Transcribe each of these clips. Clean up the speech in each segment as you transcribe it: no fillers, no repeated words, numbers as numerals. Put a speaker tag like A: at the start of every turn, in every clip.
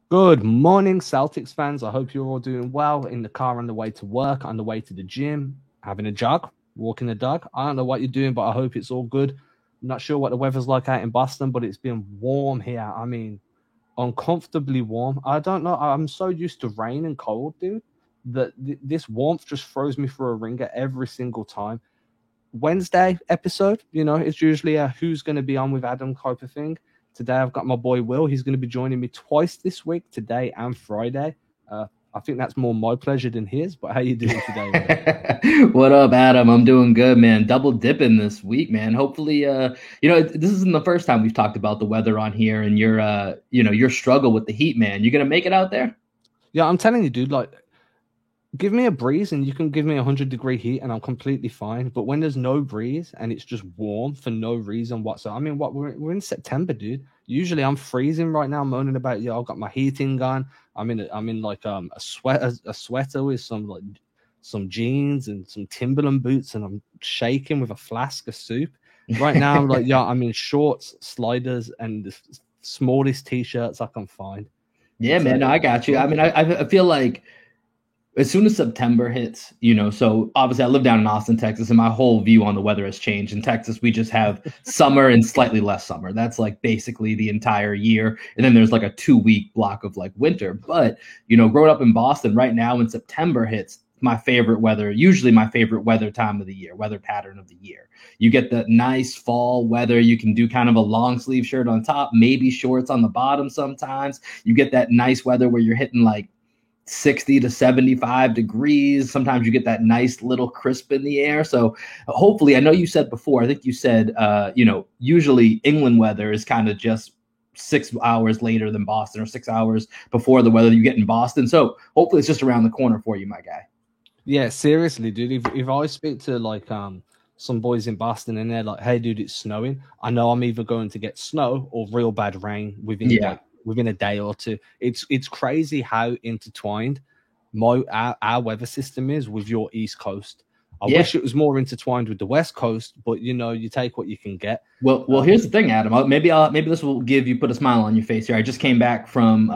A: Good morning, Celtics fans. I hope you're all doing well in the car on the way to work, on the way to the gym, having a jog, walking the dog. I don't know what you're doing, but I hope it's all good. I'm not sure what the weather's like out in Boston, but it's been warm here. I mean, uncomfortably warm. I don't know. I'm so used to rain and cold, dude, that this warmth just throws me for a ringer every single time. Wednesday episode, it's usually a who's going to be on with Adam type of thing. Today I've got my boy Will. He's going to be joining me twice this week, today and Friday. I think that's more my pleasure than his. But how you doing today, Will?
B: What up, Adam? I'm doing good, man. Double dipping this week, man. Hopefully, this isn't the first time we've talked about the weather on here and your struggle with the heat, man. You gonna make it out there?
A: Yeah, I'm telling you, dude. Like, give me a breeze and you can give me 100-degree heat and I'm completely fine. But when there's no breeze and it's just warm for no reason whatsoever, I mean, we're in September, dude. Usually I'm freezing right now, moaning about I've got my heating on. I'm in like a sweater with some jeans and some Timberland boots and I'm shaking with a flask of soup. Right now I'm like, I'm in shorts, sliders, and the smallest t-shirts I can find.
B: Yeah,
A: It's
B: man. No, I
A: it's
B: got you. I
A: rough.
B: mean, I feel like as soon as September hits, so obviously I live down in Austin, Texas, and my whole view on the weather has changed. In Texas, we just have summer and slightly less summer. That's like basically the entire year. And then there's like a 2 week block of like winter. But, growing up in Boston right now, when September hits, usually my favorite weather time of the year, weather pattern of the year. You get the nice fall weather. You can do kind of a long sleeve shirt on top, maybe shorts on the bottom sometimes. You get that nice weather where you're hitting like 60 to 75 degrees. Sometimes you get that nice little crisp in the air. So hopefully, I know you said before, I think you said, usually England weather is kind of just 6 hours later than Boston or 6 hours before the weather you get in Boston. So hopefully it's just around the corner for you, my guy.
A: Yeah, seriously, dude. If I speak to like some boys in Boston and they're like, "Hey, dude, it's snowing," I know I'm either going to get snow or real bad rain
B: Yeah.
A: within a day or two. It's crazy how intertwined our weather system is with your East Coast. I
B: Yeah.
A: wish it was more intertwined with the West Coast, but you take what you can get.
B: Well,
A: Um,
B: here's the thing, Adam. Maybe this will put a smile on your face here. I just came back from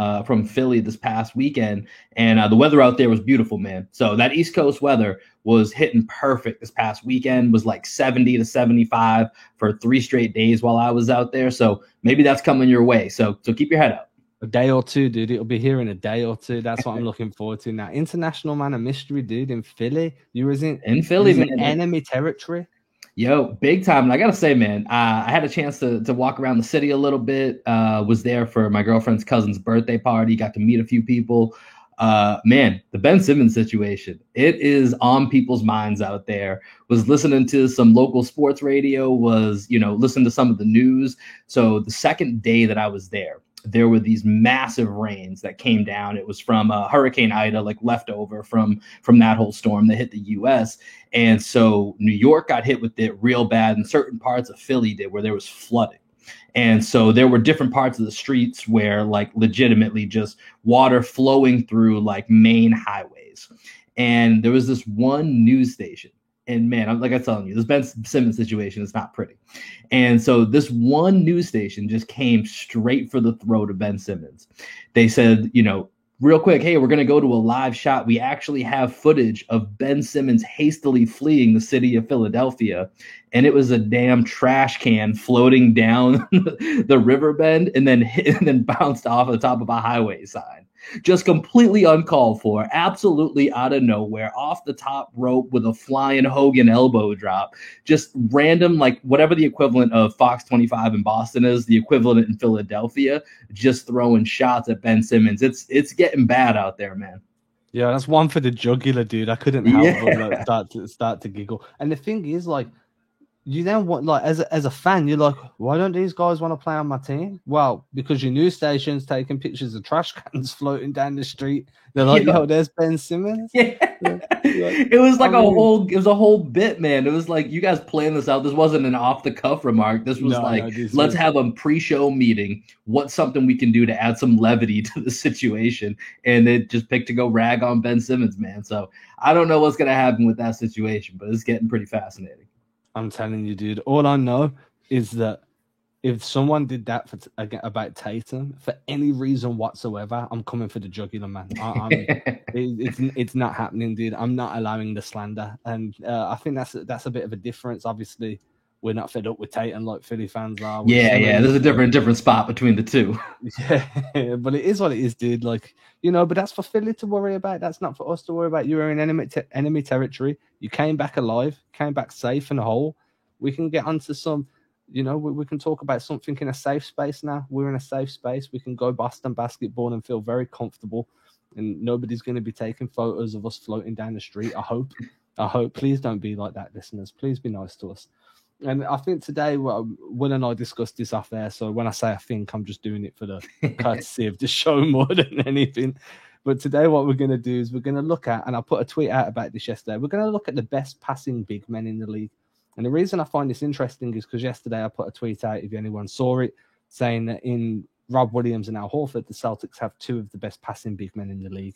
B: Philly this past weekend, and the weather out there was beautiful, man. So that East Coast weather was hitting perfect this past weekend. Was like 70 to 75 for 3 straight days while I was out there. So maybe that's coming your way. So keep your head up.
A: a day or two, dude. It'll be here in a day or two. That's what I'm looking forward to now. International Man of Mystery, dude, in Philly.
B: In
A: You
B: Philly,
A: was in
B: man.
A: enemy territory.
B: Yo, big time. And I gotta say, man, I had a chance to walk around the city a little bit. Was there for my girlfriend's cousin's birthday party. Got to meet a few people. Man, the Ben Simmons situation, it is on people's minds out there. Was listening to some local sports radio. Was listening to some of the news. So the second day that I was there were these massive rains that came down. It was from Hurricane Ida, like leftover from that whole storm that hit the U.S. And so New York got hit with it real bad, and certain parts of Philly did, where there was flooding. And so there were different parts of the streets where like legitimately just water flowing through like main highways. And there was this one news station. And man, I'm like I'm telling you, this Ben Simmons situation is not pretty. And so this one news station just came straight for the throat of Ben Simmons. They said, real quick, hey, we're going to go to a live shot. We actually have footage of Ben Simmons hastily fleeing the city of Philadelphia. And it was a damn trash can floating down the river bend and then bounced off the top of a highway sign. Just completely uncalled for, absolutely out of nowhere, off the top rope with a flying Hogan elbow drop. Just random, like whatever the equivalent of Fox 25 in Boston is, the equivalent in Philadelphia, just throwing shots at Ben Simmons. It's getting bad out there, man.
A: Yeah, that's one for the jugular, dude. I couldn't help but like,
B: Yeah.
A: start to giggle. And the thing is, like, you then want like as a fan, you're like, why don't these guys want to play on my team? Well, because your news station's taking pictures of trash cans floating down the street. They're like,
B: Yeah.
A: yo, there's Ben Simmons.
B: Yeah.
A: Yeah, like, I mean,
B: It was a whole bit, man. It was like you guys planned this out. This wasn't an off the cuff remark. This was
A: no,
B: like,
A: no, this
B: let's
A: was
B: have a pre-show meeting. What's something we can do to add some levity to the situation? And it just picked to go rag on Ben Simmons, man. So I don't know what's gonna happen with that situation, but it's getting pretty fascinating.
A: I'm telling you, dude. All I know is that if someone did that about Tatum for any reason whatsoever, I'm coming for the jugular, man. It's not happening, dude. I'm not allowing the slander, and I think that's a bit of a difference. Obviously, we're not fed up with Tatum like Philly fans are.
B: Yeah. There's a different spot between the two.
A: Yeah, but it is what it is, dude. Like, but that's for Philly to worry about. That's not for us to worry about. You were in enemy territory. You came back alive, came back safe and whole. We can get onto some. We can talk about something in a safe space now. We're in a safe space. We can go Boston basketball and feel very comfortable. And nobody's going to be taking photos of us floating down the street. I hope. Please don't be like that, listeners. Please be nice to us. And I think today, Will and I discussed this off air. So when I say I think, I'm just doing it for the courtesy of the show more than anything. But today what we're going to do is we're going to look at, and I put a tweet out about this yesterday, we're going to look at the best passing big men in the league. And the reason I find this interesting is because yesterday I put a tweet out, if anyone saw it, saying that in Rob Williams and Al Horford, the Celtics have two of the best passing big men in the league.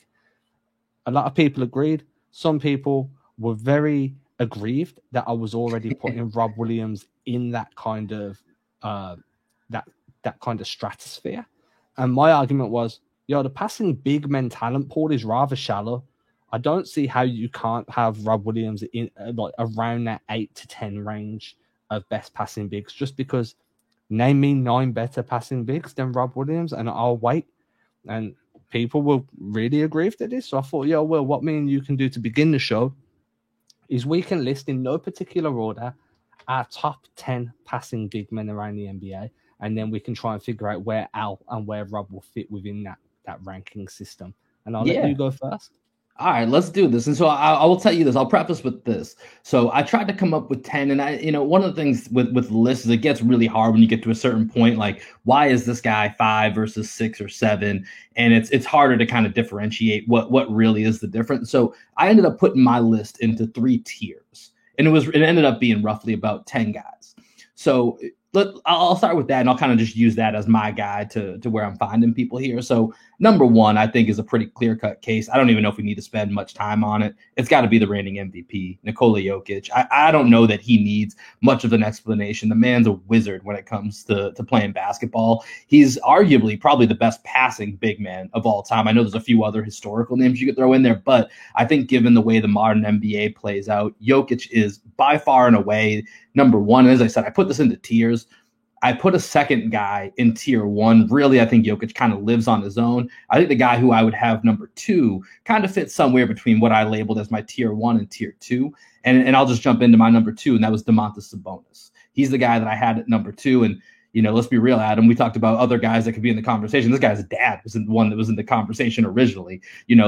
A: A lot of people agreed. Some people were very aggrieved that I was already putting Rob Williams in that kind of that kind of stratosphere. And my argument was, the passing big men talent pool is rather shallow. I don't see how you can't have Rob Williams in like around that 8 to 10 range of best passing bigs, just because name me 9 better passing bigs than Rob Williams and I'll wait. And people will really agree with this. So I thought, Will, what me and you can do to begin the show is we can list in no particular order our top 10 passing big men around the NBA. And then we can try and figure out where Al and where Rob will fit within that ranking system. And I'll let you go first.
B: All right, let's do this. And so I will tell you this. I'll preface with this. So I tried to come up with 10. And one of the things with lists is it gets really hard when you get to a certain point. Like, why is this guy 5 versus 6 or 7? And it's harder to kind of differentiate what really is the difference. So I ended up putting my list into 3 tiers. And it ended up being roughly about 10 guys. So I'll start with that, and I'll kind of just use that as my guide to where I'm finding people here. So number 1, I think, is a pretty clear-cut case. I don't even know if we need to spend much time on it. It's got to be the reigning MVP, Nikola Jokic. I don't know that he needs much of an explanation. The man's a wizard when it comes to playing basketball. He's arguably probably the best passing big man of all time. I know there's a few other historical names you could throw in there, but I think given the way the modern NBA plays out, Jokic is by far and away number 1. And as I said, I put this into tiers. I put a second guy in tier 1. Really, I think Jokic kind of lives on his own. I think the guy who I would have number 2 kind of fits somewhere between what I labeled as my tier 1 and tier 2. And I'll just jump into my number 2, and that was Domantas Sabonis. He's the guy that I had at number 2. And let's be real, Adam. We talked about other guys that could be in the conversation. This guy's dad was the one that was in the conversation originally,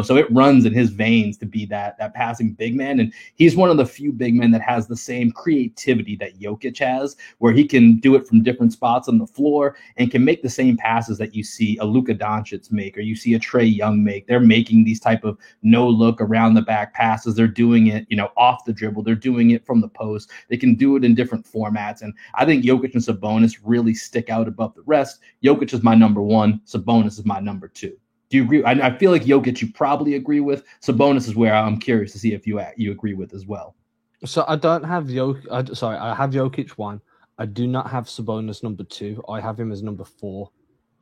B: so it runs in his veins to be that passing big man. And he's one of the few big men that has the same creativity that Jokic has, where he can do it from different spots on the floor and can make the same passes that you see a Luka Doncic make or you see a Trae Young make. They're making these type of no look around the back passes. They're doing it, off the dribble. They're doing it from the post. They can do it in different formats. And I think Jokic and Sabonis really stick out above the rest. Jokic is my number 1. Sabonis is my number 2. Do you agree? I feel like Jokic you probably agree with. Sabonis is where I'm curious to see if you agree with as well.
A: So I don't have Jokic. I have Jokic 1. I do not have Sabonis number 2. I have him as number 4.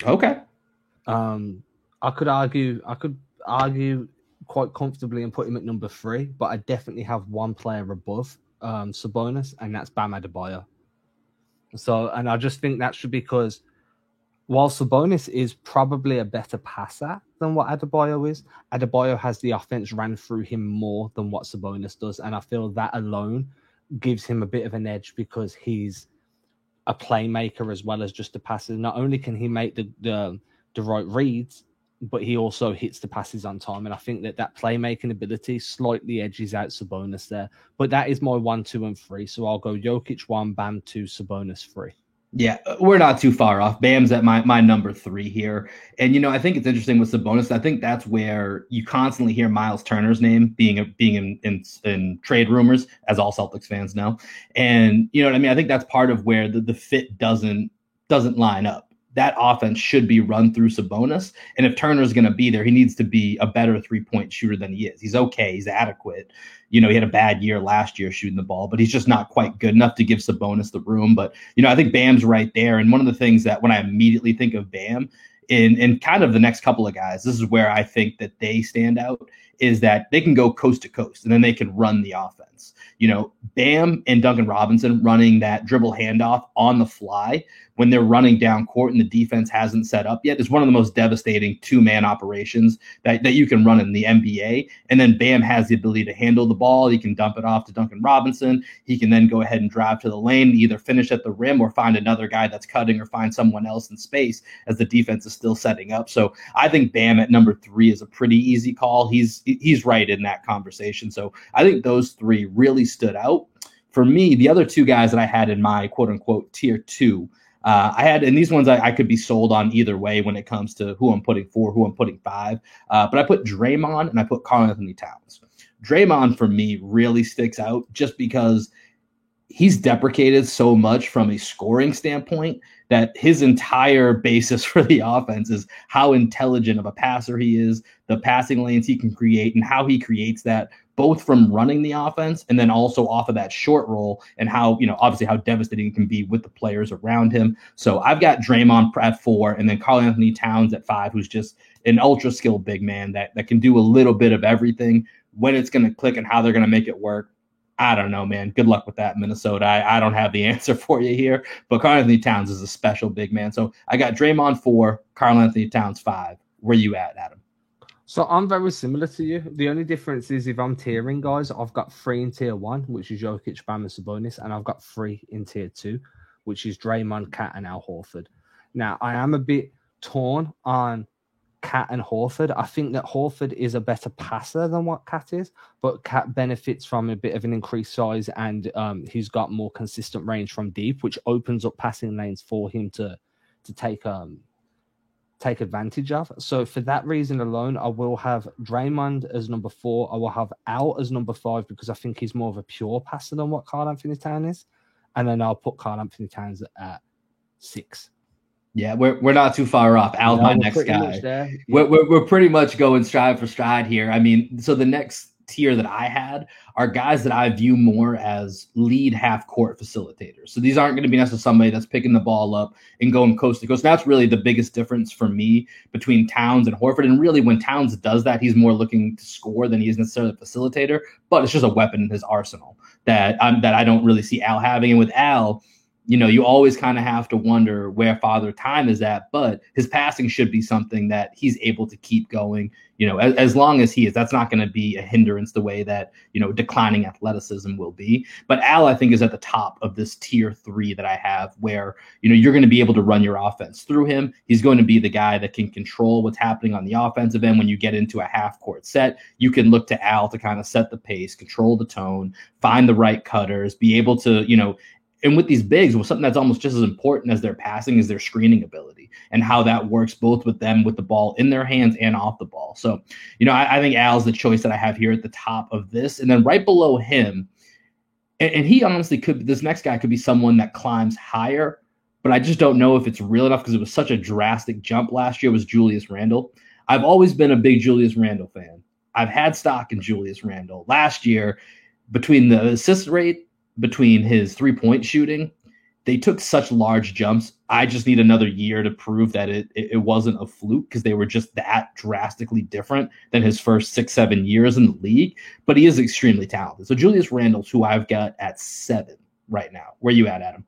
B: Okay.
A: I could argue quite comfortably and put him at number 3, but I definitely have one player above Sabonis, and that's Bam Adebayo. So, and I just think that's because while Sabonis is probably a better passer than what Adebayo is, Adebayo has the offense ran through him more than what Sabonis does. And I feel that alone gives him a bit of an edge because he's a playmaker as well as just a passer. Not only can he make the right reads, but he also hits the passes on time. And I think that playmaking ability slightly edges out Sabonis there. But that is my 1, 2, and 3. So I'll go Jokic 1, Bam 2, Sabonis 3.
B: Yeah, we're not too far off. Bam's at my number 3 here. And, I think it's interesting with Sabonis. I think that's where you constantly hear Miles Turner's name being in trade rumors, as all Celtics fans know. And, you know what I mean? I think that's part of where the fit doesn't line up. that offense should be run through Sabonis. And if Turner's going to be there, he needs to be a better 3-point shooter than he is. He's okay. He's adequate. He had a bad year last year shooting the ball, but he's just not quite good enough to give Sabonis the room. But, I think Bam's right there. And one of the things that when I immediately think of Bam in kind of the next couple of guys, this is where I think that they stand out, is that they can go coast to coast and then they can run the offense. Bam and Duncan Robinson running that dribble handoff on the fly when they're running down court and the defense hasn't set up yet is one of the most devastating two-man operations that you can run in the NBA. And then Bam has the ability to handle the ball. He can dump it off to Duncan Robinson. He can then go ahead and drive to the lane, either finish at the rim or find another guy that's cutting or find someone else in space as the defense is still setting up. So I think Bam at number 3 is a pretty easy call. He's right in that conversation. So I think those 3 really stood out. For me, the other 2 guys that I had in my quote-unquote tier 2, and these ones I could be sold on either way when it comes to who I'm putting 4, who I'm putting 5. But I put Draymond and I put Karl-Anthony Towns. Draymond, for me, really sticks out just because he's deprecated so much from a scoring standpoint that his entire basis for the offense is how intelligent of a passer he is, the passing lanes he can create, and how he creates that both from running the offense and then also off of that short roll, and how, obviously how devastating it can be with the players around him. So I've got Draymond at 4 and then Karl-Anthony Towns at 5, who's just an ultra skilled big man that can do a little bit of everything. When it's going to click and how they're going to make it work, I don't know, man. Good luck with that, Minnesota. I don't have the answer for you here, but Karl-Anthony Towns is a special big man. So I got Draymond 4, Karl-Anthony Towns 5. Where you at, Adam?
A: So I'm very similar to you. The only difference is if I'm tiering guys, I've got 3 in tier 1, which is Jokic, Bam, and Sabonis, and I've got 3 in tier 2, which is Draymond, Cat, and Al Horford. Now, I am a bit torn on Cat and Horford. I think that Horford is a better passer than what Cat is, but Cat benefits from a bit of an increased size, and he's got more consistent range from deep, which opens up passing lanes for him to take advantage of. So for that reason alone, I will have Draymond as number 4. I will have Al as number 5 because I think he's more of a pure passer than what Karl-Anthony Towns is, and then I'll put Karl-Anthony Towns at 6.
B: Yeah, we're not too far off. Al's my next guy.
A: Yeah.
B: We're pretty much going stride for stride here. I mean, so the next tier that I had are guys that I view more as lead half-court facilitators. So these aren't going to be necessarily somebody that's picking the ball up and going coast to coast. That's really the biggest difference for me between Towns and Horford. And really, when Towns does that, he's more looking to score than he is necessarily a facilitator. But it's just a weapon in his arsenal that I don't really see Al having. And with Al, you always kind of have to wonder where Father Time is at, but his passing should be something that he's able to keep going, as long as he is. That's not going to be a hindrance the way that, declining athleticism will be. But Al, I think, is at the top of this tier 3 that I have where, you're going to be able to run your offense through him. He's going to be the guy that can control what's happening on the offensive end. When you get into a half-court set, you can look to Al to kind of set the pace, control the tone, find the right cutters, be able to, and with these bigs, something that's almost just as important as their passing is their screening ability and how that works both with them with the ball in their hands and off the ball. So, I think Al's the choice that I have here at the top of this. And then right below him, and he honestly this next guy could be someone that climbs higher, but I just don't know if it's real enough because it was such a drastic jump last year, was Julius Randle. I've always been a big Julius Randle fan. I've had stock in Julius Randle. Last year, between the assist rate, between his 3-point shooting, they took such large jumps. I just need another year to prove that it wasn't a fluke because they were just that drastically different than his first 6-7 years in the league. But he is extremely talented. So Julius Randle's who I've got at 7 right now. Where you at, Adam?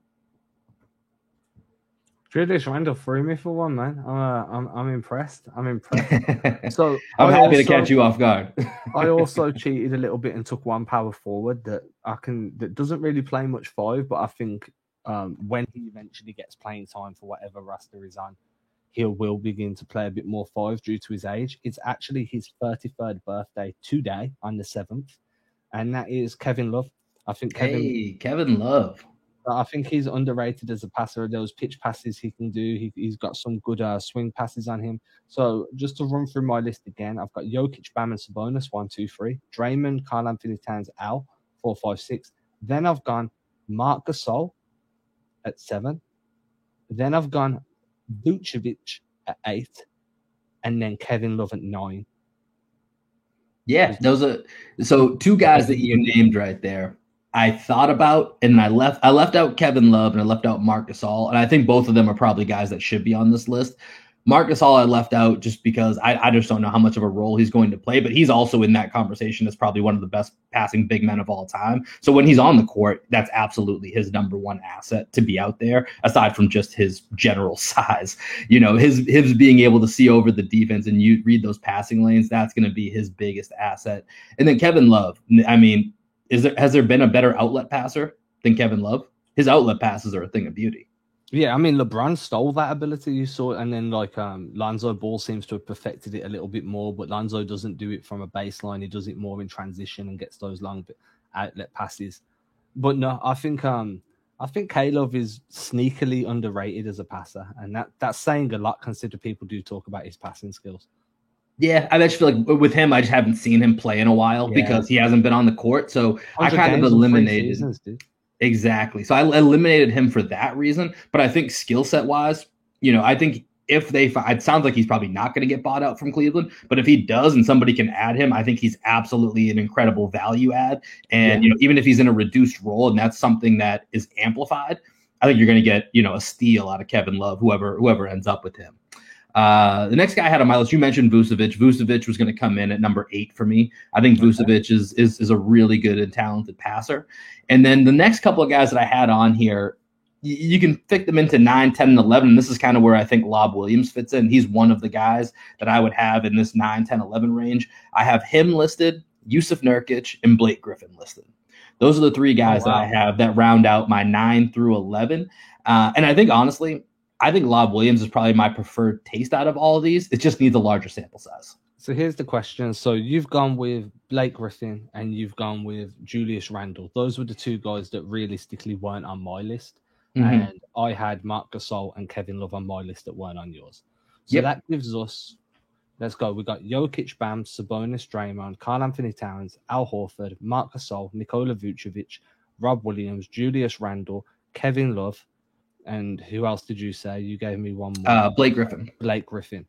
A: Julius Randle threw me for one, man. I'm impressed. So
B: I'm happy to catch you off guard.
A: I also cheated a little bit and took one power forward that doesn't really play much 5, but I think when he eventually gets playing time for whatever roster he's on, he will begin to play a bit more 5 due to his age. It's actually his 33rd birthday today on the 7th, and that is Kevin Love. I think
B: Kevin Love.
A: I think he's underrated as a passer. Those pitch passes he can do. He's got some good swing passes on him. So just to run through my list again, I've got Jokic, Bam, and Sabonis, 1, 2, 3. Draymond, Karl-Anthony Towns, Al, 4, 5, 6. Then I've gone Marc Gasol at 7. Then I've gone Vucevic at 8, and then Kevin Love at 9.
B: Yeah, those are so two guys that you named right there. I thought about and I left out Kevin Love and I left out Marc Gasol, and I think both of them are probably guys that should be on this list. Marc Gasol I left out just because I just don't know how much of a role he's going to play, but he's also in that conversation as probably one of the best passing big men of all time. So when he's on the court, that's absolutely his number one asset to be out there, aside from just his general size. You know, his being able to see over the defense and you read those passing lanes, that's going to be his biggest asset. And then Kevin Love, I mean, has there been a better outlet passer than Kevin Love? His outlet passes are a thing of beauty.
A: Yeah, I mean, LeBron stole that ability, you saw it, and then Lonzo Ball seems to have perfected it a little bit more, but Lonzo doesn't do it from a baseline. He does it more in transition and gets those long outlet passes. But no, I think K-Love is sneakily underrated as a passer, and that's saying a lot considering people do talk about his passing skills.
B: Yeah, I just feel like with him, I just haven't seen him play in a while because he hasn't been on the court. So I kind of eliminated. Seasons, exactly. So I eliminated him for that reason. But I think skill set wise, you know, I think if it sounds like he's probably not going to get bought out from Cleveland, but if he does and somebody can add him, I think he's absolutely an incredible value add. And, you know, even if he's in a reduced role and that's something that is amplified, I think you're going to get, you know, a steal out of Kevin Love, whoever ends up with him. The next guy I had on my list, you mentioned Vucevic. Vucevic was going to come in at number 8 for me. I think Vucevic is a really good and talented passer. And then the next couple of guys that I had on here, you can fit them into 9, 10, and 11. And this is kind of where I think Lob Williams fits in. He's one of the guys that I would have in this 9, 10, 11 range. I have him listed, Jusuf Nurkic, and Blake Griffin listed. Those are the 3 guys that I have that round out my 9 through 11. And I think, honestly, I think Lob Williams is probably my preferred taste out of all of these. It just needs a larger sample size.
A: So here's the question. So you've gone with Blake Griffin and you've gone with Julius Randle. Those were the 2 guys that realistically weren't on my list. Mm-hmm. And I had Marc Gasol and Kevin Love on my list that weren't on yours. So that gives us, let's go. We've got Jokic, Bam, Sabonis, Draymond, Karl-Anthony Towns, Al Horford, Marc Gasol, Nikola Vucevic, Rob Williams, Julius Randle, Kevin Love, and who else did you say? You gave me one more.
B: Blake Griffin.
A: Blake Griffin.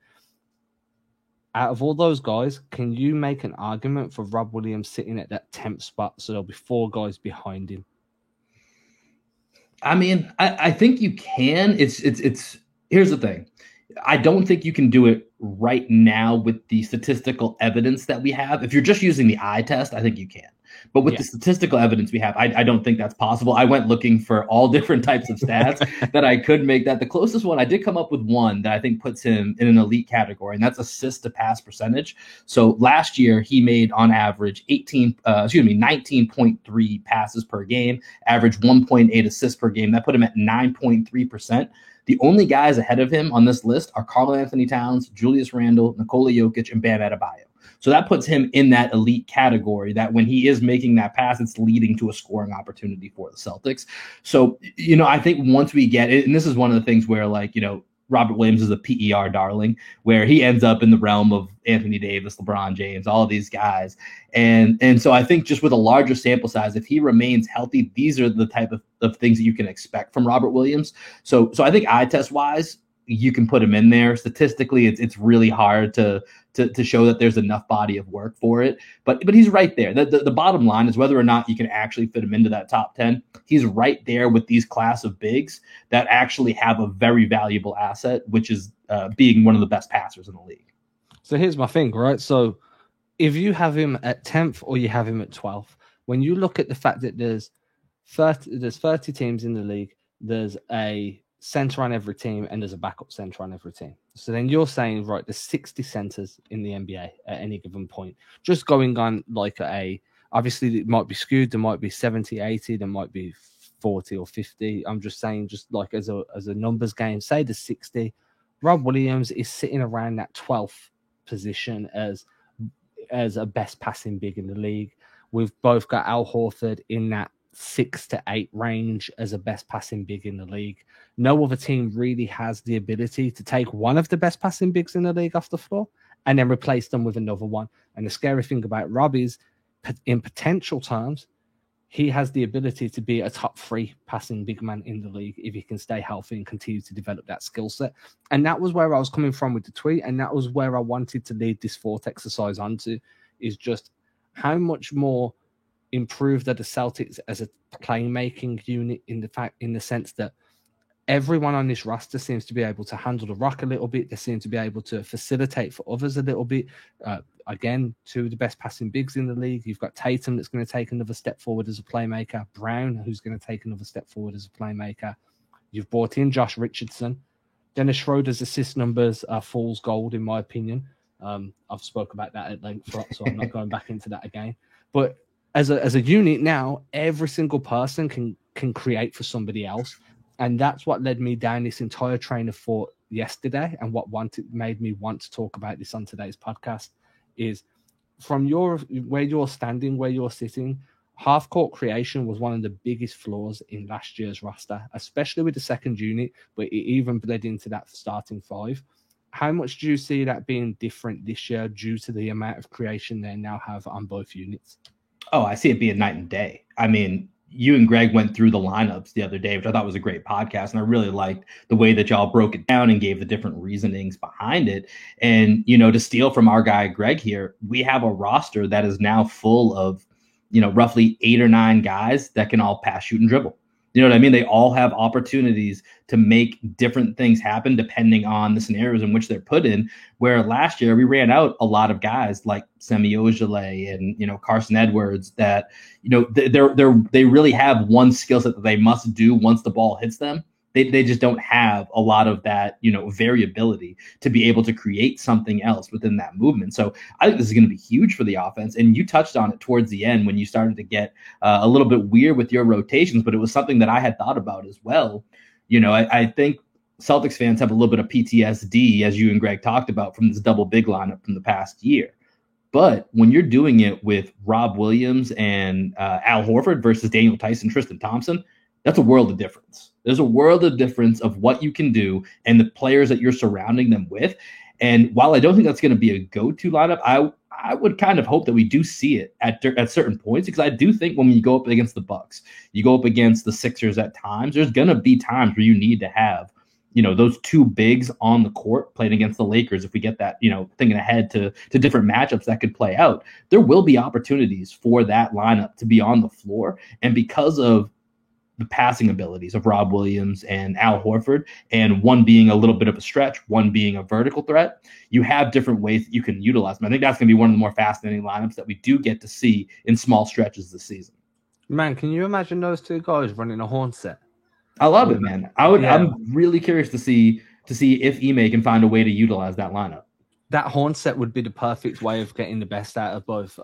A: Out of all those guys, can you make an argument for Rob Williams sitting at that 10th spot so there'll be 4 guys behind him?
B: I mean, I think you can. It's here's the thing. I don't think you can do it right now with the statistical evidence that we have. If you're just using the eye test, I think you can. But with the statistical evidence we have, I don't think that's possible. I went looking for all different types of stats that I could make that. The closest one, I did come up with one that I think puts him in an elite category, and that's assist to pass percentage. So last year, he made on average 19.3 passes per game, average 1.8 assists per game. That put him at 9.3%. The only guys ahead of him on this list are Karl-Anthony Towns, Julius Randle, Nikola Jokic, and Bam Adebayo. So that puts him in that elite category that when he is making that pass, it's leading to a scoring opportunity for the Celtics. So, you know, I think once we get it, and this is one of the things where, like, you know, Robert Williams is a PER darling, where he ends up in the realm of Anthony Davis, LeBron James, all of these guys. And so I think just with a larger sample size, if he remains healthy, these are the type of things that you can expect from Robert Williams. So I think eye test wise, you can put him in there. Statistically, it's really hard to show that there's enough body of work for it. But he's right there. The bottom line is whether or not you can actually fit him into that top 10. He's right there with these class of bigs that actually have a very valuable asset, which is being one of the best passers in the league.
A: So here's my thing, right? So if you have him at 10th or you have him at 12th, when you look at the fact that there's 30 teams in the league, there's a center on every team and there's a backup center on every team. So then you're saying, right, there's 60 centers in the NBA at any given point. Just going on like obviously it might be skewed, there might be 70, 80, there might be 40 or 50. I'm just saying, just like as a numbers game, say there's 60. Rob Williams is sitting around that 12th position as a best passing big in the league. We've both got Al Horford in that 6 to 8 range as a best passing big in the league. No other team really has the ability to take one of the best passing bigs in the league off the floor and then replace them with another one. And the scary thing about Rob is, in potential terms, he has the ability to be a top 3 passing big man in the league if he can stay healthy and continue to develop that skill set. And that was where I was coming from with the tweet, and that was where I wanted to lead this thought exercise onto, is just how much more improved are the Celtics as a playmaking unit in the sense that everyone on this roster seems to be able to handle the rock a little bit. They seem to be able to facilitate for others a little bit. Again, 2 of the best passing bigs in the league. You've got Tatum that's going to take another step forward as a playmaker. Brown, who's going to take another step forward as a playmaker. You've brought in Josh Richardson. Dennis Schroeder's assist numbers are fool's gold, in my opinion. I've spoke about that at length, so I'm not going back into that again. But as a unit now, every single person can create for somebody else. And that's what led me down this entire train of thought yesterday, and what made me want to talk about this on today's podcast is from where you're standing, where you're sitting, half-court creation was one of the biggest flaws in last year's roster, especially with the second unit, but it even bled into that starting 5. How much do you see that being different this year due to the amount of creation they now have on both units?
B: Oh, I see it being night and day. I mean, you and Greg went through the lineups the other day, which I thought was a great podcast. And I really liked the way that y'all broke it down and gave the different reasonings behind it. And, to steal from our guy, Greg here, we have a roster that is now full of, roughly 8 or 9 guys that can all pass, shoot, and dribble. You know what I mean? They all have opportunities to make different things happen depending on the scenarios in which they're put in. Where last year we ran out a lot of guys like Semi Ojeleye and Carson Edwards that they really have one skill set that they must do once the ball hits them. They just don't have a lot of that, variability to be able to create something else within that movement. So I think this is going to be huge for the offense. And you touched on it towards the end when you started to get a little bit weird with your rotations, but it was something that I had thought about as well. I think Celtics fans have a little bit of PTSD, as you and Greg talked about, from this double big lineup from the past year. But when you're doing it with Rob Williams and Al Horford versus Daniel Tyson, Tristan Thompson, that's a world of difference. There's a world of difference of what you can do and the players that you're surrounding them with. And while I don't think that's going to be a go-to lineup, I would kind of hope that we do see it at certain points, because I do think when you go up against the Bucks, you go up against the Sixers at times, there's going to be times where you need to have, those 2 bigs on the court playing against the Lakers. If we get that, thinking ahead to different matchups that could play out, there will be opportunities for that lineup to be on the floor. And because of the passing abilities of Rob Williams and Al Horford, and one being a little bit of a stretch, one being a vertical threat, you have different ways that you can utilize them. I think that's going to be one of the more fascinating lineups that we do get to see in small stretches this season.
A: Man, can you imagine those 2 guys running a horn set?
B: I love it, man. I'm really curious to see if Ime can find a way to utilize that lineup.
A: That horn set would be the perfect way of getting the best out of both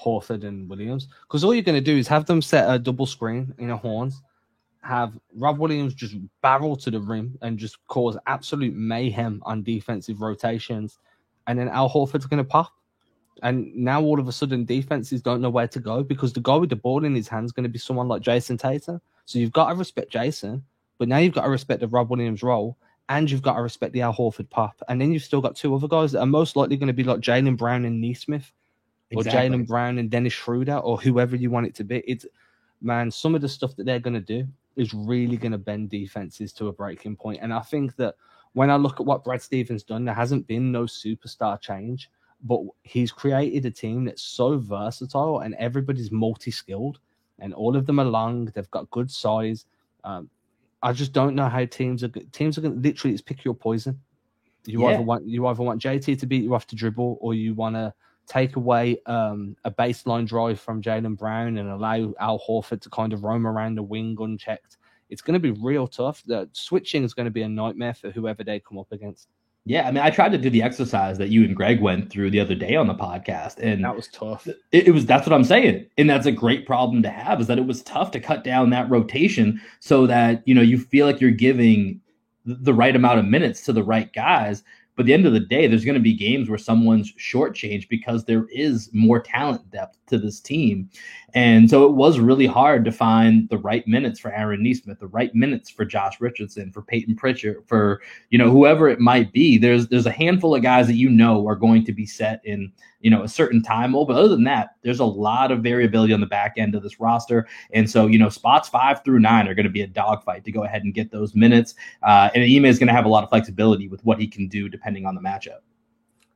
A: Horford and Williams, because all you're going to do is have them set a double screen in a horns, have Rob Williams just barrel to the rim and just cause absolute mayhem on defensive rotations, and then Al Horford's going to pop. And now all of a sudden defenses don't know where to go, because the guy with the ball in his hand is going to be someone like Jason Tatum. So you've got to respect Jason, but now you've got to respect the Rob Williams role, and you've got to respect the Al Horford pop. And then you've still got 2 other guys that are most likely going to be like Jaylen Brown and Nesmith. Exactly. Or Jaylen Brown and Dennis Schroeder, or whoever you want it to be. Some of the stuff that they're going to do is really going to bend defenses to a breaking point. And I think that when I look at what Brad Stevens done, there hasn't been no superstar change, but he's created a team that's so versatile and everybody's multi-skilled, and all of them are long. They've got good size. I just don't know how teams are going to literally, it's pick your poison. You either want JT to beat you off the dribble, or you want to take away a baseline drive from Jaylen Brown and allow Al Horford to kind of roam around the wing unchecked. It's going to be real tough. The switching is going to be a nightmare for whoever they come up against.
B: Yeah, I mean, I tried to do the exercise that you and Greg went through the other day on the podcast, and
A: that was tough.
B: That's what I'm saying. And that's a great problem to have, is that it was tough to cut down that rotation so that, you feel like you're giving the right amount of minutes to the right guys. But at the end of the day, there's going to be games where someone's shortchanged because there is more talent depth to this team. And so it was really hard to find the right minutes for Aaron Nesmith, the right minutes for Josh Richardson, for Peyton Pritchard, for, whoever it might be. There's a handful of guys that are going to be set in, a certain time. But other than that, there's a lot of variability on the back end of this roster. And so, spots 5 through 9 are going to be a dogfight to go ahead and get those minutes. And Ime is going to have a lot of flexibility with what he can do depending on the matchup.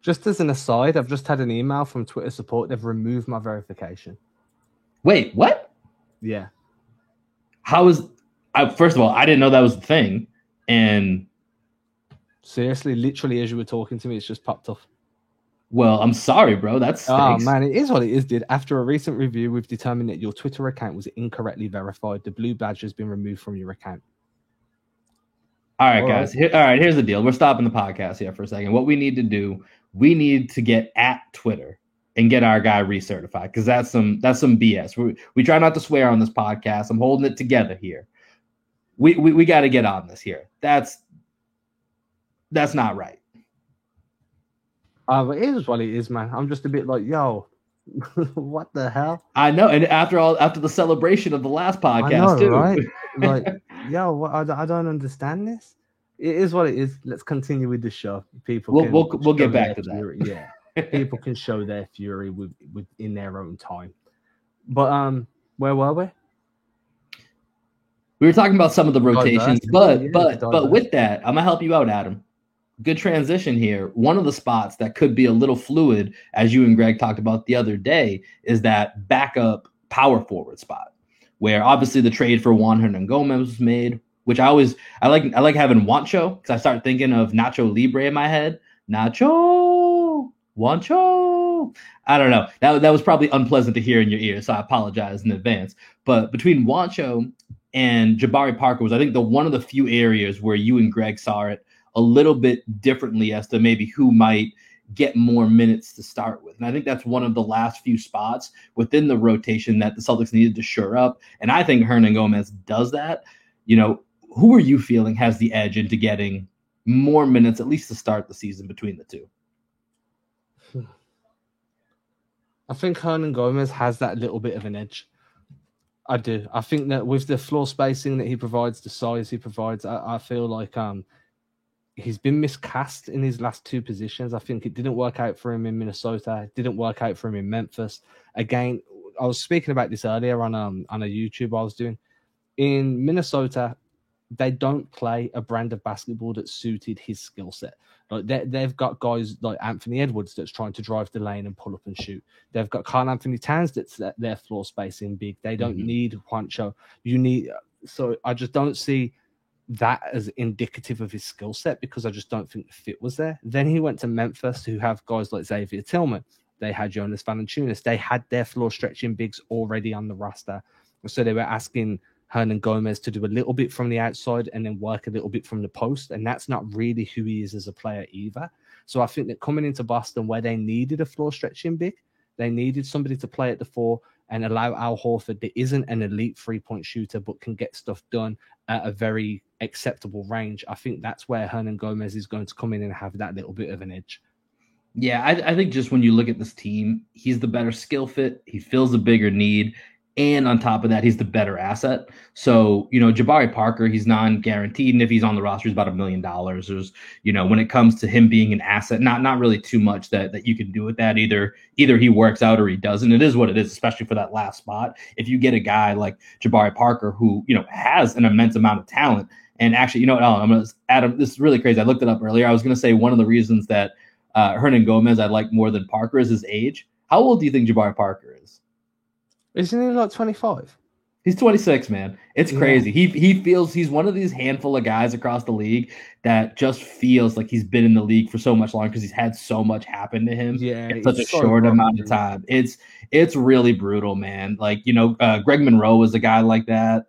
A: Just as an aside, I've just had an email from Twitter support. They've removed my verification.
B: Wait, what?
A: Yeah.
B: First of all, I didn't know that was the thing. And
A: seriously, literally as you were talking to me, it's just popped off.
B: Well, I'm sorry, bro. That's
A: oh man, it is what it is, dude. After a recent review, we've determined that your Twitter account was incorrectly verified. The blue badge has been removed from your account.
B: All right, guys. Here's the deal. We're stopping the podcast here for a second. What we need to do, we need to get at Twitter and get our guy recertified, because that's some BS. We try not to swear on this podcast. I'm holding it together here. We got to get on this here. That's not right.
A: But it is what it is, man. I'm just a bit like, yo, what the hell?
B: I know, and after the celebration of the last podcast, too,
A: right? Like, yo, I don't understand this. It is what it is. Let's continue with the show. People,
B: we'll get back to that.
A: Yeah, people can show their fury within their own time. But where were we?
B: We were talking about some of the rotations, but with that, I'm gonna help you out, Adam. Good transition here. One of the spots that could be a little fluid, as you and Greg talked about the other day, is that backup power forward spot, where obviously the trade for Juan Hernangomez was made, which I like having Juancho, because I start thinking of Nacho Libre in my head. Nacho, Juancho. I don't know. That was probably unpleasant to hear in your ears, so I apologize in advance. But between Juancho and Jabari Parker was, I think, one of the few areas where you and Greg saw it a little bit differently as to maybe who might get more minutes to start with. And I think that's one of the last few spots within the rotation that the Celtics needed to shore up. And I think Hernangomez does that. Who are you feeling has the edge into getting more minutes, at least to start the season, between the two?
A: I think Hernangomez has that little bit of an edge. I do. I think that with the floor spacing that he provides, the size he provides, I feel like he's been miscast in his last two positions. I think it didn't work out for him in Minnesota. It didn't work out for him in Memphis. Again, I was speaking about this earlier on a YouTube I was doing. In Minnesota, they don't play a brand of basketball that suited his skill set. Like they've got guys like Anthony Edwards that's trying to drive the lane and pull up and shoot. They've got Karl Anthony Towns that's their floor spacing big. They don't need Juancho. So I just don't see that as indicative of his skill set, because I just don't think the fit was there. Then he went to Memphis, who have guys like Xavier Tillman. They had Jonas Valanciunas. They had their floor stretching bigs already on the roster. So they were asking Hernangomez to do a little bit from the outside and then work a little bit from the post. And that's not really who he is as a player either. So I think that coming into Boston, where they needed a floor stretching big, they needed somebody to play at the 4 and allow Al Horford, that isn't an elite 3-point shooter, but can get stuff done at a very acceptable range. I think that's where Hernangomez is going to come in and have that little bit of an edge.
B: Yeah, I think just when you look at this team, he's the better skill fit. He fills a bigger need. And on top of that, he's the better asset. So, Jabari Parker, he's non-guaranteed. And if he's on the roster, he's about $1 million. There's, when it comes to him being an asset, not really too much that you can do with that. Either he works out or he doesn't. It is what it is, especially for that last spot. If you get a guy like Jabari Parker who, has an immense amount of talent. And actually, Adam, this is really crazy. I looked it up earlier. I was going to say one of the reasons that Hernangomez I like more than Parker is his age. How old do you think Jabari Parker is?
A: Isn't he like 25?
B: He's 26, man. It's crazy. He feels he's one of these handful of guys across the league that just feels like he's been in the league for so much longer because he's had so much happen to him in such a short amount of time. It's really brutal, man. Like, Greg Monroe was a guy like that.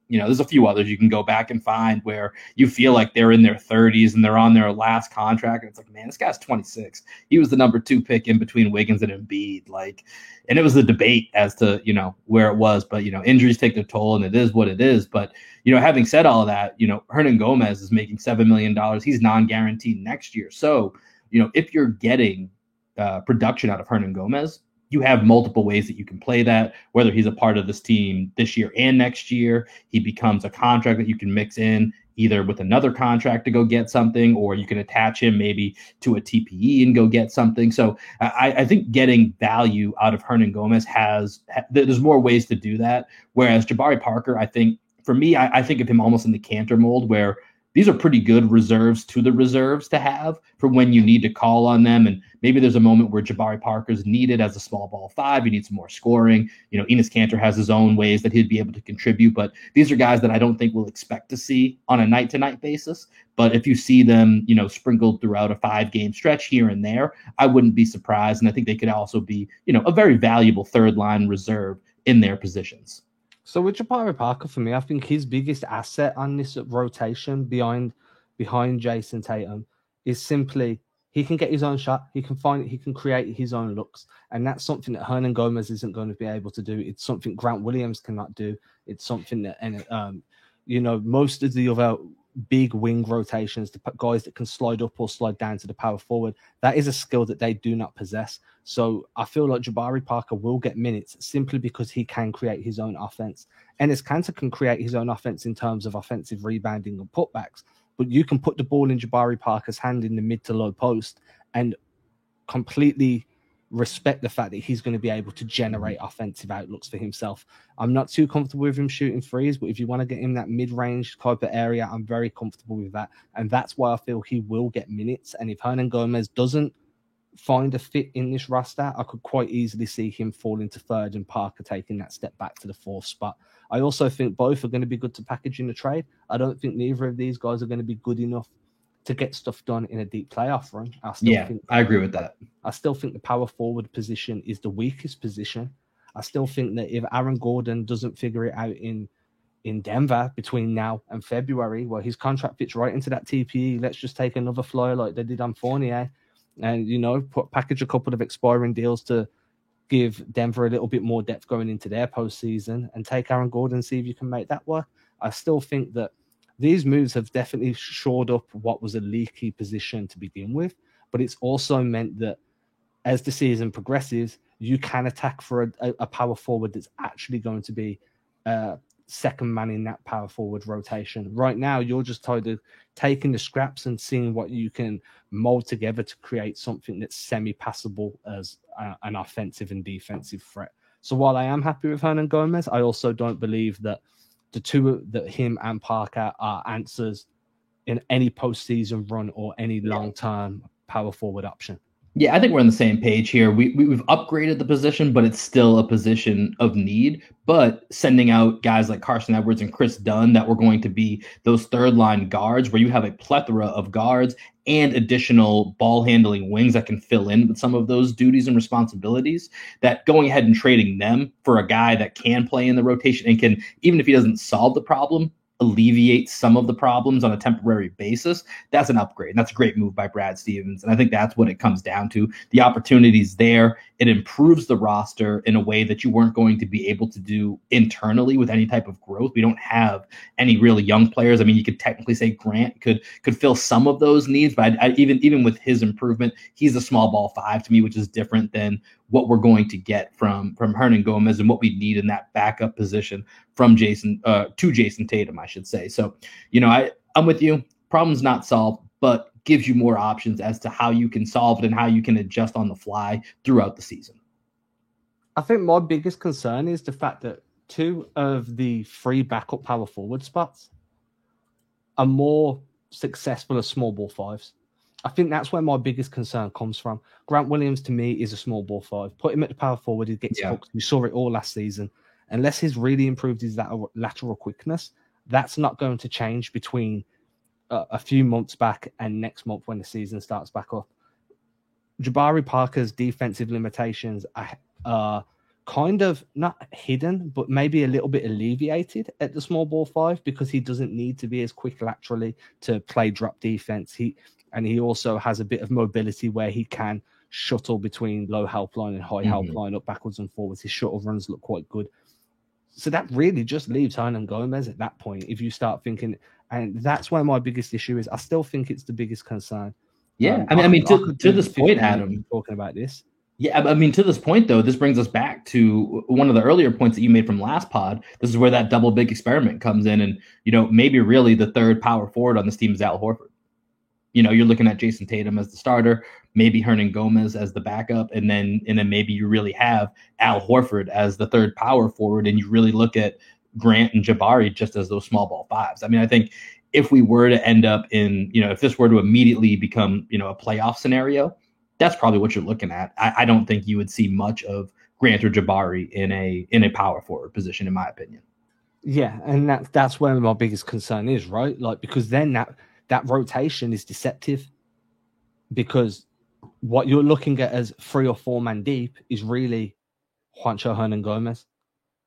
B: there's a few others you can go back and find where you feel like they're in their 30s and they're on their last contract. And it's like, man, this guy's 26. He was the number 2 pick in between Wiggins and Embiid. And it was a debate as to, where it was. But, injuries take their toll, and it is what it is. But, having said all of that, Hernangomez is making $7 million. He's non-guaranteed next year. So, if you're getting production out of Hernangomez, you have multiple ways that you can play that, whether he's a part of this team this year and next year. He becomes a contract that you can mix in either with another contract to go get something, or you can attach him maybe to a TPE and go get something. So I think getting value out of Hernangomez there's more ways to do that. Whereas Jabari Parker, I think, for me, I think of him almost in the Cantor mold, where these are pretty good reserves to the reserves to have for when you need to call on them. And maybe there's a moment where Jabari Parker's needed as a small ball 5. You need some more scoring. Enes Kanter has his own ways that he'd be able to contribute. But these are guys that I don't think we'll expect to see on a night-to-night basis. But if you see them, sprinkled throughout a 5-game stretch here and there, I wouldn't be surprised. And I think they could also be, a very valuable third-line reserve in their positions.
A: So with Jabari Parker, for me, I think his biggest asset on this rotation behind Jason Tatum is simply he can get his own shot. He can create his own looks. And that's something that Hernangomez isn't going to be able to do. It's something Grant Williams cannot do. It's something that, most of the other big wing rotations, the guys that can slide up or slide down to the power forward, that is a skill that they do not possess. So I feel like Jabari Parker will get minutes simply because he can create his own offense. Enes Kanter can create his own offense in terms of offensive rebounding and putbacks, but you can put the ball in Jabari Parker's hand in the mid to low post and completely respect the fact that he's going to be able to generate offensive outlooks for himself. I'm not too comfortable with him shooting threes, but if you want to get him that mid-range type of area, I'm very comfortable with that. And that's why I feel he will get minutes. And if Hernangomez doesn't find a fit in this roster, I could quite easily see him fall into 3rd and Parker taking that step back to the 4th spot. I also think both are going to be good to package in the trade. I don't think neither of these guys are going to be good enough to get stuff done in a deep playoff run.
B: I agree with that.
A: I still think the power forward position is the weakest position. I still think that if Aaron Gordon doesn't figure it out in Denver between now and February, well, his contract fits right into that TPE. Let's just take another flyer like they did on Fournier and, package a couple of expiring deals to give Denver a little bit more depth going into their postseason and take Aaron Gordon and see if you can make that work. I still think that these moves have definitely shored up what was a leaky position to begin with, but it's also meant that as the season progresses, you can attack for a power forward that's actually going to be second man in that power forward rotation. Right now, you're just taking the scraps and seeing what you can mold together to create something that's semi-passable as an offensive and defensive threat. So while I am happy with Hernangomez, I also don't believe that him and Parker are answers in any postseason run or any long-term power forward option.
B: Yeah, I think we're on the same page here. We've upgraded the position, but it's still a position of need. But sending out guys like Carson Edwards and Chris Dunn that were going to be those third-line guards where you have a plethora of guards and additional ball-handling wings that can fill in with some of those duties and responsibilities, that going ahead and trading them for a guy that can play in the rotation and can, even if he doesn't solve the problem, alleviate some of the problems on a temporary basis, that's an upgrade. And that's a great move by Brad Stevens. And I think that's what it comes down to. The opportunity's there. It improves the roster in a way that you weren't going to be able to do internally with any type of growth. We don't have any really young players. I mean, you could technically say Grant could fill some of those needs, but even with his improvement, he's a small ball 5 to me, which is different than what we're going to get from Hernangomez and what we need in that backup position from Jason Tatum, I should say. So, I'm with you. Problem's not solved, but gives you more options as to how you can solve it and how you can adjust on the fly throughout the season.
A: I think my biggest concern is the fact that 2 of the 3 backup power forward spots are more successful as small ball 5s. I think that's where my biggest concern comes from. Grant Williams, to me, is a small ball 5. Put him at the power forward, he gets hooked. We saw it all last season. Unless he's really improved his lateral quickness, that's not going to change between a few months back and next month when the season starts back up. Jabari Parker's defensive limitations are kind of not hidden, but maybe a little bit alleviated at the small ball 5 because he doesn't need to be as quick laterally to play drop defense. He also has a bit of mobility where he can shuttle between low help line and high help line up backwards and forwards. His shuttle runs look quite good. So that really just leaves Hernangomez at that point if you start thinking, and that's where my biggest issue is. I still think it's the biggest concern.
B: Yeah, I mean, to this point, Adam,
A: talking about this.
B: Yeah, I mean, to this point, though, this brings us back to one of the earlier points that you made from last pod. This is where that double big experiment comes in. And, maybe really the third power forward on this team is Al Horford. You're looking at Jason Tatum as the starter, maybe Hernangomez as the backup, and then maybe you really have Al Horford as the third power forward, and you really look at Grant and Jabari just as those small ball 5s. I mean, I think if we were to end up in, if this were to immediately become, a playoff scenario, that's probably what you're looking at. I don't think you would see much of Grant or Jabari in a power forward position, in my opinion.
A: Yeah, and that's where my biggest concern is, right? Like, because then that rotation is deceptive, because what you're looking at as 3 or 4 man deep is really Juancho Hernangomez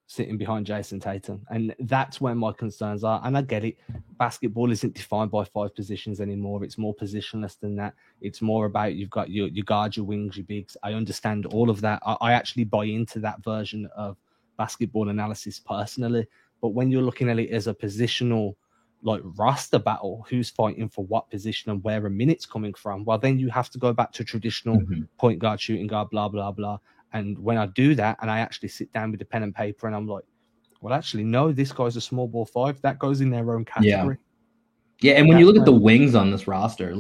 A: sitting behind Jason Tatum. And that's where my concerns are. And I get it. Basketball isn't defined by 5 positions anymore. It's more positionless than that. It's more about you've got your guards, your wings, your bigs. I understand all of that. I actually buy into that version of basketball analysis personally. But when you're looking at it as a positional roster battle, who's fighting for what position and where a minute's coming from, well, then you have to go back to traditional point guard, shooting guard, blah, blah, blah. And when I do that and I actually sit down with the pen and paper and I'm like, well, actually, no, this guy's a small ball 5. That goes in their own category.
B: Yeah. And when you look at the wings on this roster,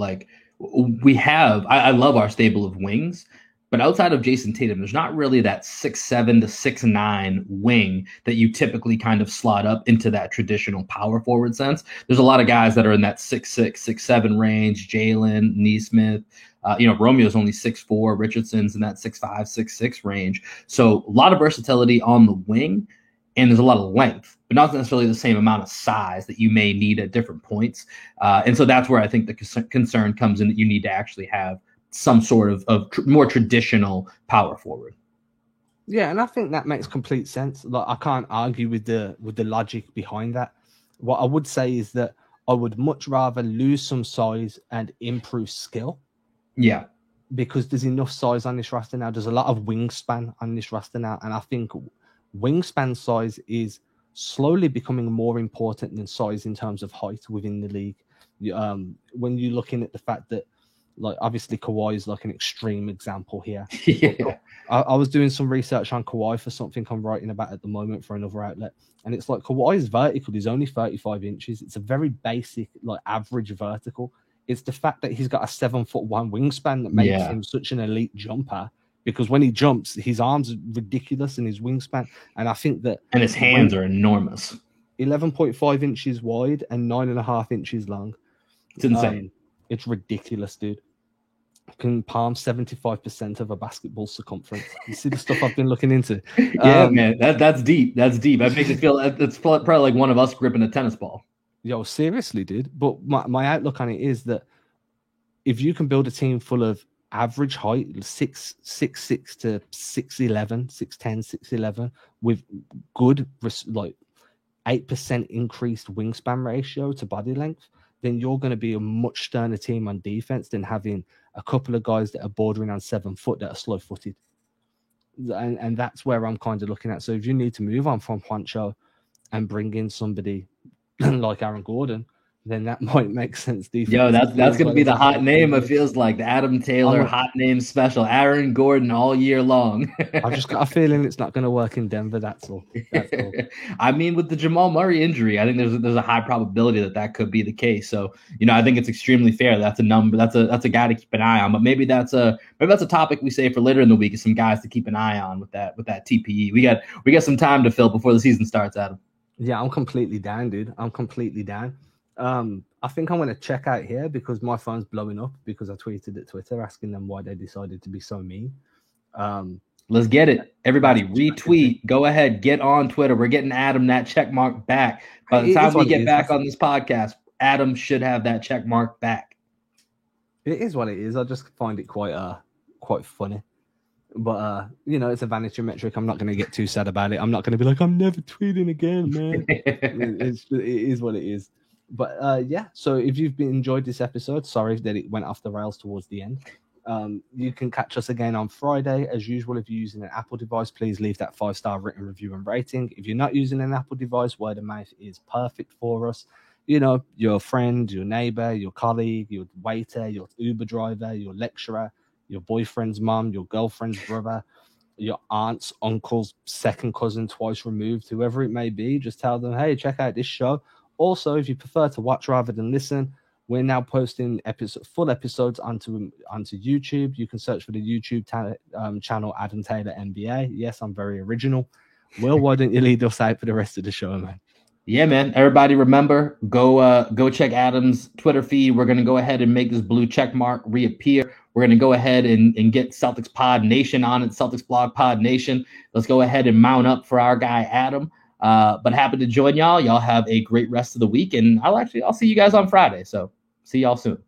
B: we have, I love our stable of wings, but outside of Jason Tatum, there's not really that 6'7" to 6'9" wing that you typically kind of slot up into that traditional power forward sense. There's a lot of guys that are in that 6'6", 6'7" range. Jalen, Nesmith, Romeo's only 6'4", Richardson's in that 6'5", 6'6" range. So a lot of versatility on the wing, and there's a lot of length, but not necessarily the same amount of size that you may need at different points. And so that's where I think the concern comes in, that you need to actually have some sort of more traditional power forward.
A: Yeah, and I think that makes complete sense. I can't argue with the logic behind that. What I would say is that I would much rather lose some size and improve skill.
B: Yeah.
A: Because there's enough size on this roster now. There's a lot of wingspan on this roster now. And I think wingspan size is slowly becoming more important than size in terms of height within the league. When you're looking at the fact that, obviously Kawhi is an extreme example here.
B: Yeah.
A: I was doing some research on Kawhi for something I'm writing about at the moment for another outlet. And it's Kawhi's vertical is only 35 inches. It's a very basic, average vertical. It's the fact that he's got a 7'1" wingspan that makes him such an elite jumper, because when he jumps, his arms are ridiculous and his wingspan. And I think that...
B: And his hands are enormous.
A: 11.5 inches wide and 9.5 inches long.
B: It's insane.
A: It's ridiculous, dude. Can palm 75% of a basketball circumference. You see the stuff I've been looking into.
B: Yeah, man, that's deep. That's deep. That makes it feel it's probably like one of us gripping a tennis ball.
A: Yo, seriously, dude. But my outlook on it is that if you can build a team full of average height, 6'6" to 6'11", 6'10", 6'11", with good 8% increased wingspan ratio to body length, then you're going to be a much sterner team on defense than having a couple of guys that are bordering on 7 foot that are slow-footed. And that's where I'm kind of looking at. So if you need to move on from Juancho and bring in somebody like Aaron Gordon, then that might make sense.
B: Yo, that's going to be the hot name. It feels like the Adam Taylor hot name special. Aaron Gordon all year long.
A: I've just got a feeling it's not going to work in Denver. That's all.
B: I mean, with the Jamal Murray injury, I think there's a high probability that could be the case. So, I think it's extremely fair. That's a number. That's a guy to keep an eye on. But maybe that's a topic we say for later in the week, is some guys to keep an eye on with that TPE. We got some time to fill before the season starts, Adam.
A: Yeah, I'm completely down, dude. I'm completely down. I think I'm going to check out here because my phone's blowing up because I tweeted at Twitter asking them why they decided to be so mean.
B: Let's get it. Everybody retweet. Go ahead. Get on Twitter. We're getting Adam that check mark back. By the time we get back on this podcast, Adam should have that check mark back.
A: It is what it is. I just find it quite funny. But you know, it's a vanity metric. I'm not going to get too sad about it. I'm not going to be like, I'm never tweeting again, man. it is what it is. But yeah, so if you've enjoyed this episode, sorry that it went off the rails towards the end. You can catch us again on Friday. As usual, if you're using an Apple device, please leave that 5-star written review and rating. If you're not using an Apple device, word of mouth is perfect for us. You know, your friend, your neighbor, your colleague, your waiter, your Uber driver, your lecturer, your boyfriend's mom, your girlfriend's brother, your aunt's uncle's second cousin twice removed, whoever it may be, just tell them, hey, check out this show. Also, if you prefer to watch rather than listen, we're now posting full episodes onto YouTube. You can search for the YouTube channel Adam Taylor NBA. Yes, I'm very original. Will, why don't you lead us out for the rest of the show, man?
B: Yeah, man. Everybody remember, go check Adam's Twitter feed. We're going to go ahead and make this blue check mark reappear. We're going to go ahead and get Celtics Pod Nation on it, Celtics Blog Pod Nation. Let's go ahead and mount up for our guy, Adam. But happy to join y'all. Y'all have a great rest of the week. And I'll see you guys on Friday. So see y'all soon.